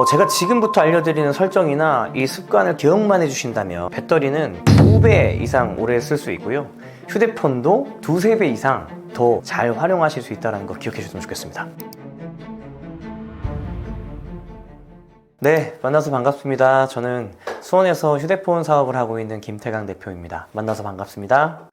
제가 지금부터 알려드리는 설정이나 이 습관을 기억만 해주신다면 배터리는 2배 이상 오래 쓸 수 있고요. 휴대폰도 2~3배 이상 더 잘 활용하실 수 있다는 거 기억해 주셨으면 좋겠습니다. 네, 만나서 반갑습니다. 저는 수원에서 휴대폰 사업을 하고 있는 김태강 대표입니다. 만나서 반갑습니다.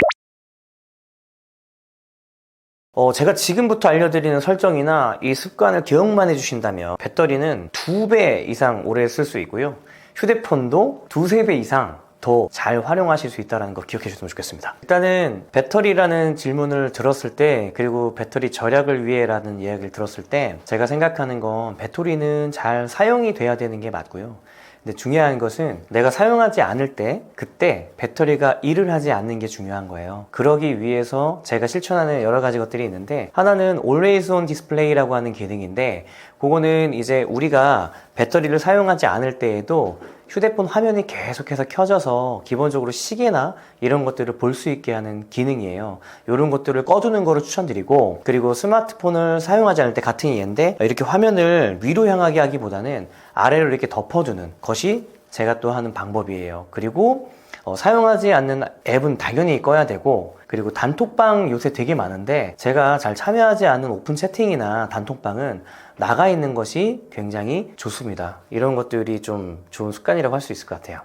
제가 지금부터 알려드리는 설정이나 이 습관을 기억만 해주신다면 배터리는 2배 이상 오래 쓸 수 있고요. 휴대폰도 2~3배 이상 더 잘 활용하실 수 있다는 거 기억해 주셨으면 좋겠습니다. 일단은 배터리라는 질문을 들었을 때, 그리고 배터리 절약을 위해라는 이야기를 들었을 때 제가 생각하는 건 배터리는 잘 사용이 돼야 되는 게 맞고요. 근데 중요한 것은 내가 사용하지 않을 때 그때 배터리가 일을 하지 않는 게 중요한 거예요. 그러기 위해서 제가 실천하는 여러 가지 것들이 있는데, 하나는 Always On Display라고 하는 기능인데, 그거는 이제 우리가 배터리를 사용하지 않을 때에도 휴대폰 화면이 계속해서 켜져서 기본적으로 시계나 이런 것들을 볼 수 있게 하는 기능이에요. 이런 것들을 꺼두는 거를 추천드리고, 그리고 스마트폰을 사용하지 않을 때 같은 예인데, 이렇게 화면을 위로 향하게 하기보다는 아래로 이렇게 덮어두는 것이 제가 또 하는 방법이에요. 그리고 사용하지 않는 앱은 당연히 꺼야 되고, 그리고 단톡방 요새 되게 많은데 제가 잘 참여하지 않는 오픈 채팅이나 단톡방은 나가 있는 것이 굉장히 좋습니다. 이런 것들이 좀 좋은 습관이라고 할 수 있을 것 같아요.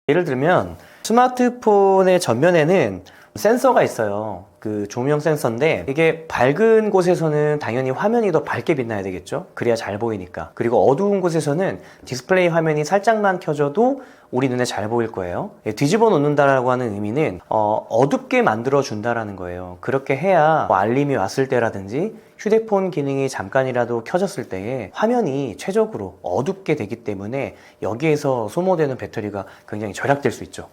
예를 들면 스마트폰의 전면에는 센서가 있어요. 그 조명 센서인데, 이게 밝은 곳에서는 당연히 화면이 더 밝게 빛나야 되겠죠. 그래야 잘 보이니까. 그리고 어두운 곳에서는 디스플레이 화면이 살짝만 켜져도 우리 눈에 잘 보일 거예요. 뒤집어 놓는다라고 하는 의미는 어둡게 만들어 준다라는 거예요. 그렇게 해야 알림이 왔을 때라든지 휴대폰 기능이 잠깐이라도 켜졌을 때에 화면이 최적으로 어둡게 되기 때문에 여기에서 소모되는 배터리가 굉장히 절약될 수 있죠.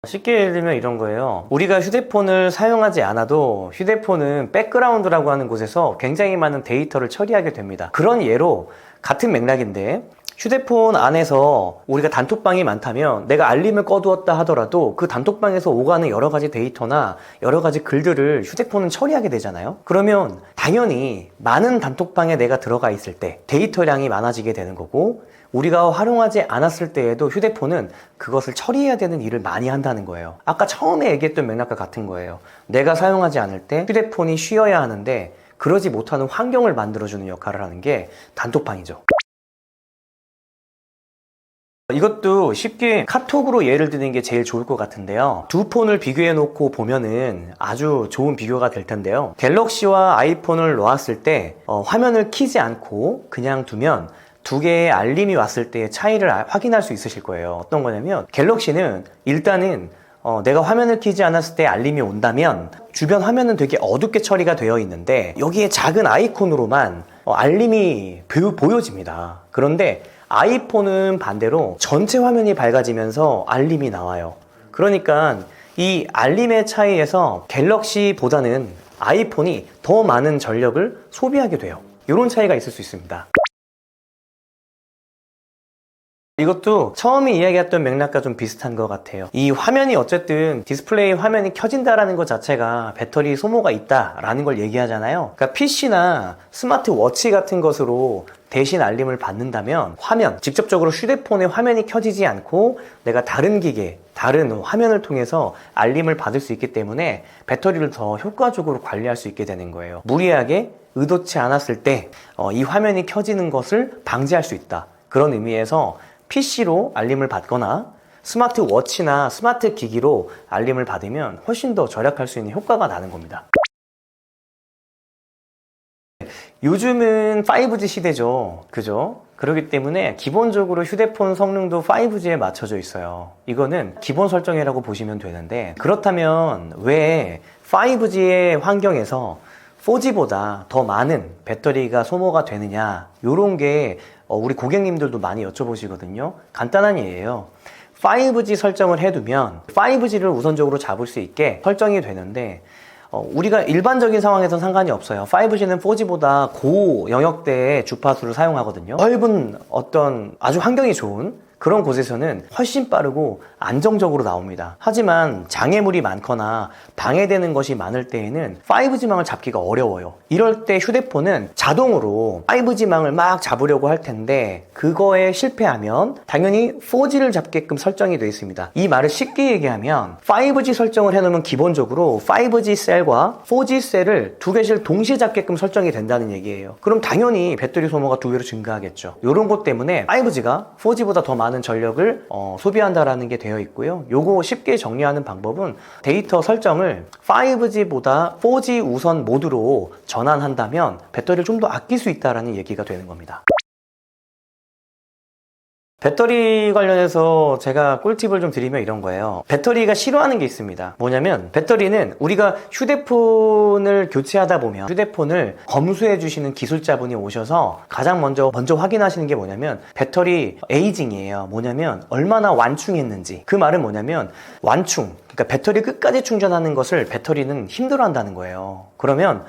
쉽게 예를 들면 이런 거예요. 우리가 휴대폰을 사용하지 않아도 휴대폰은 백그라운드라고 하는 곳에서 굉장히 많은 데이터를 처리하게 됩니다. 그런 예로 같은 맥락인데, 휴대폰 안에서 우리가 단톡방이 많다면 내가 알림을 꺼두었다 하더라도 그 단톡방에서 오가는 여러 가지 데이터나 여러 가지 글들을 휴대폰은 처리하게 되잖아요. 그러면 당연히 많은 단톡방에 내가 들어가 있을 때 데이터량이 많아지게 되는 거고, 우리가 활용하지 않았을 때에도 휴대폰은 그것을 처리해야 되는 일을 많이 한다는 거예요. 아까 처음에 얘기했던 맥락과 같은 거예요. 내가 사용하지 않을 때 휴대폰이 쉬어야 하는데 그러지 못하는 환경을 만들어주는 역할을 하는 게 단톡방이죠. 이것도 쉽게 카톡으로 예를 드는 게 제일 좋을 것 같은데요. 두 폰을 비교해 놓고 보면은 아주 좋은 비교가 될 텐데요. 갤럭시와 아이폰을 놓았을 때 화면을 켜지 않고 그냥 두면 두 개의 알림이 왔을 때의 차이를 확인할 수 있으실 거예요. 어떤 거냐면, 갤럭시는 일단은 내가 화면을 켜지 않았을 때 알림이 온다면 주변 화면은 되게 어둡게 처리가 되어 있는데 여기에 작은 아이콘으로만 알림이 보여집니다. 그런데 아이폰은 반대로 전체 화면이 밝아지면서 알림이 나와요. 그러니까 이 알림의 차이에서 갤럭시보다는 아이폰이 더 많은 전력을 소비하게 돼요. 이런 차이가 있을 수 있습니다. 이것도 처음에 이야기했던 맥락과 좀 비슷한 것 같아요. 이 화면이 어쨌든 디스플레이 화면이 켜진다라는 것 자체가 배터리 소모가 있다라는 걸 얘기하잖아요. 그러니까 PC나 스마트워치 같은 것으로 대신 알림을 받는다면 화면, 직접적으로 휴대폰의 화면이 켜지지 않고 내가 다른 기계, 다른 화면을 통해서 알림을 받을 수 있기 때문에 배터리를 더 효과적으로 관리할 수 있게 되는 거예요. 무리하게 의도치 않았을 때 이 화면이 켜지는 것을 방지할 수 있다. 그런 의미에서 PC로 알림을 받거나 스마트워치나 스마트 기기로 알림을 받으면 훨씬 더 절약할 수 있는 효과가 나는 겁니다. 요즘은 5G 시대죠. 그죠? 그렇기 때문에 기본적으로 휴대폰 성능도 5G에 맞춰져 있어요. 이거는 기본 설정이라고 보시면 되는데, 그렇다면 왜 5G의 환경에서 4G보다 더 많은 배터리가 소모가 되느냐, 요런 게 우리 고객님들도 많이 여쭤보시거든요. 간단한 예예요. 5G 설정을 해두면 5G를 우선적으로 잡을 수 있게 설정이 되는데, 우리가 일반적인 상황에선 상관이 없어요. 5G는 4G보다 고 영역대의 주파수를 사용하거든요. 넓은 어떤 아주 환경이 좋은 그런 곳에서는 훨씬 빠르고 안정적으로 나옵니다. 하지만 장애물이 많거나 방해되는 것이 많을 때에는 5G망을 잡기가 어려워요. 이럴 때 휴대폰은 자동으로 5G망을 막 잡으려고 할 텐데 그거에 실패하면 당연히 4G를 잡게끔 설정이 되어 있습니다. 이 말을 쉽게 얘기하면 5G 설정을 해놓으면 기본적으로 5G 셀과 4G 셀을 두 개씩 동시에 잡게끔 설정이 된다는 얘기예요. 그럼 당연히 배터리 소모가 두 배로 증가하겠죠. 이런 것 때문에 5G가 4G보다 더 많은 전력을 소비한다라는 게 되어 있고요. 요거 쉽게 정리하는 방법은 데이터 설정을 5G보다 4G 우선 모드로 전환한다면 배터리를 좀 더 아낄 수 있다는 얘기가 되는 겁니다. 배터리 관련해서 제가 꿀팁을 좀 드리면 이런 거예요. 배터리가 싫어하는 게 있습니다. 뭐냐면 배터리는 우리가 휴대폰을 교체하다 보면 휴대폰을 검수해 주시는 기술자분이 오셔서 가장 먼저 확인하시는 게 뭐냐면 배터리 에이징이에요. 뭐냐면 얼마나 완충했는지. 그 말은 뭐냐면 완충, 그러니까 배터리 끝까지 충전하는 것을 배터리는 힘들어한다는 거예요. 그러면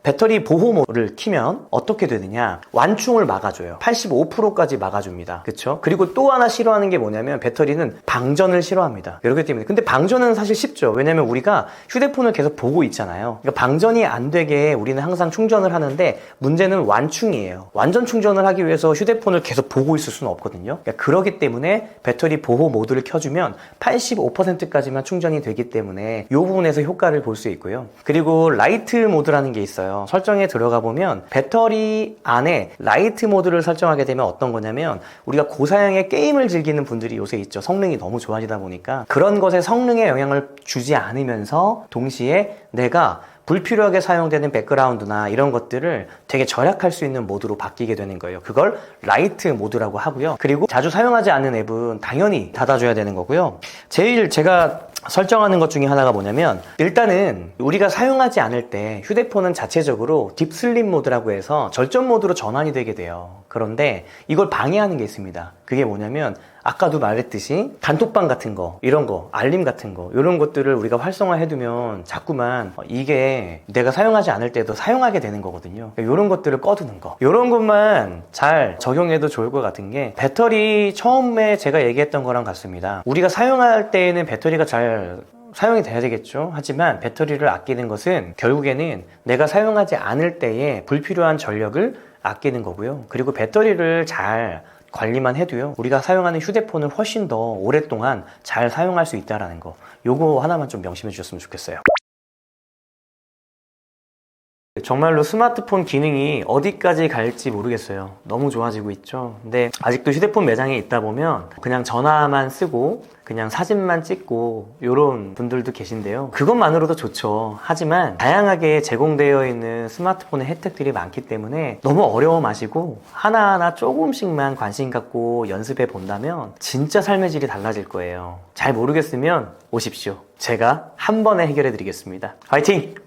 배터리 보호모를 키면 어떻게 되느냐, 완충을 막아줘요. 85%까지 막아줍니다. 그쵸? 그리고 또 하나 싫어하는 게 뭐냐면 배터리는 방전을 싫어합니다. 그렇기 때문에. 근데 방전은 사실 쉽죠. 왜냐면 우리가 휴대폰을 계속 보고 있잖아요. 그러니까 방전이 안 되게 우리는 항상 충전을 하는데 문제는 완충이에요. 완전 충전을 하기 위해서 휴대폰을 계속 보고 있을 수는 없거든요. 그러니까 그렇기 때문에 배터리 보호 모드를 켜주면 85%까지만 충전이 되기 때문에 이 부분에서 효과를 볼 수 있고요. 그리고 라이트 모드라는 게 있어요. 설정에 들어가 보면 배터리 안에 라이트 모드를 설정하게 되면 어떤 거냐면 우리가 고사양의 게임을 즐기는 분들이 요새 있죠. 성능이 너무 좋아지다 보니까 그런 것에 성능에 영향을 주지 않으면서 동시에 내가 불필요하게 사용되는 백그라운드나 이런 것들을 되게 절약할 수 있는 모드로 바뀌게 되는 거예요. 그걸 라이트 모드라고 하고요. 그리고 자주 사용하지 않는 앱은 당연히 닫아줘야 되는 거고요. 제일 제가 설정하는 것 중에 하나가 뭐냐면 일단은 우리가 사용하지 않을 때 휴대폰은 자체적으로 딥슬립 모드라고 해서 절전 모드로 전환이 되게 돼요. 그런데 이걸 방해하는 게 있습니다. 그게 뭐냐면 아까도 말했듯이 단톡방 같은 거, 이런 거, 알림 같은 거, 이런 것들을 우리가 활성화해두면 자꾸만 이게 내가 사용하지 않을 때도 사용하게 되는 거거든요. 이런 것들을 꺼두는 거, 이런 것만 잘 적용해도 좋을 것 같은 게 배터리 처음에 제가 얘기했던 거랑 같습니다. 우리가 사용할 때에는 배터리가 잘 사용이 돼야 되겠죠. 하지만 배터리를 아끼는 것은 결국에는 내가 사용하지 않을 때에 불필요한 전력을 아끼는 거고요. 그리고 배터리를 잘 관리만 해도요, 우리가 사용하는 휴대폰을 훨씬 더 오랫동안 잘 사용할 수 있다는 거, 요거 하나만 좀 명심해 주셨으면 좋겠어요. 정말로 스마트폰 기능이 어디까지 갈지 모르겠어요. 너무 좋아지고 있죠. 근데 아직도 휴대폰 매장에 있다 보면 그냥 전화만 쓰고 그냥 사진만 찍고 이런 분들도 계신데요. 그것만으로도 좋죠. 하지만 다양하게 제공되어 있는 스마트폰의 혜택들이 많기 때문에 너무 어려워 마시고 하나하나 조금씩만 관심 갖고 연습해 본다면 진짜 삶의 질이 달라질 거예요. 잘 모르겠으면 오십시오. 제가 한 번에 해결해 드리겠습니다. 화이팅!